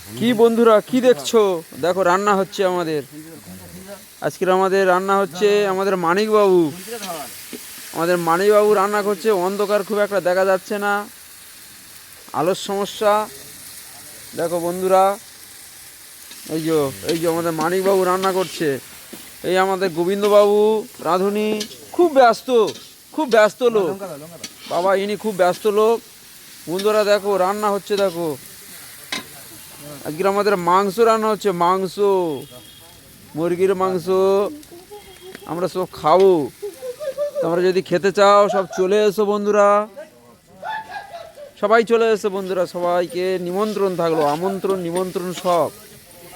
কি বন্ধুরা কি দেখছো? দেখো রান্না হচ্ছে আমাদের। আজকের আমাদের রান্না হচ্ছে আমাদের মানিকবাবু। আমাদের মানিকবাবু রান্না করছে। অন্ধকার খুব একটা দেখা যাচ্ছে না, আলোর সমস্যা। দেখো বন্ধুরা, এই যে এই যে আমাদের মানিকবাবু রান্না করছে। এই আমাদের গোবিন্দবাবু রাঁধুনি। খুব ব্যস্ত, খুব ব্যস্ত লোক বাবা, ইনি খুব ব্যস্ত লোক। বন্ধুরা দেখো রান্না হচ্ছে, দেখো আজকে আমাদের মাংস রান্না হচ্ছে। মাংস, মুরগির মাংস আমরা সব খাবো। তোমরা যদি খেতে চাও সব চলে এসো বন্ধুরা, সবাই চলে এসো বন্ধুরা, সবাইকে নিমন্ত্রণ থাকলো, আমন্ত্রণ নিমন্ত্রণ সব।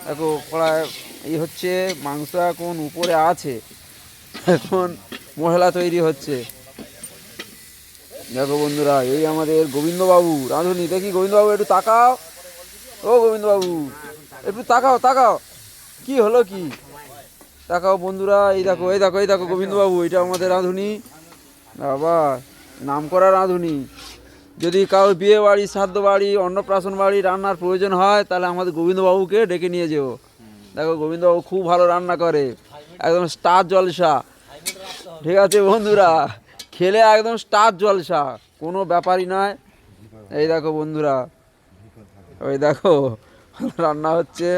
দেখো কড়াই হচ্ছে, মাংস এখন উপরে আছে, এখন মশলা তৈরি হচ্ছে। দেখো বন্ধুরা, এই আমাদের গোবিন্দবাবু রাঁধুনি। দেখি গোবিন্দবাবু একটু তাকাও, ও গোবিন্দবাবু একটু তাকাও তাকাও, কি হলো কি? তাকাও বন্ধুরা, এই দেখো এই দেখো এই দেখো গোবিন্দবাবু, এটা আমাদের রাঁধুনি বাবা, নাম করা রাঁধুনি। যদি কারো বিয়ে বাড়ি, শ্রাদ্ধ বাড়ি, অন্নপ্রাশন বাড়ি রান্নার প্রয়োজন হয়, তাহলে আমাদের গোবিন্দবাবুকে ডেকে নিয়ে যেও। দেখো গোবিন্দবাবু খুব ভালো রান্না করে, একদম স্টার জলসা। ঠিক আছে বন্ধুরা, খেলে একদম স্টার জলসা, কোনো ব্যাপারই নয়। এই দেখো বন্ধুরা, ওই দেখো রান্না হচ্ছে।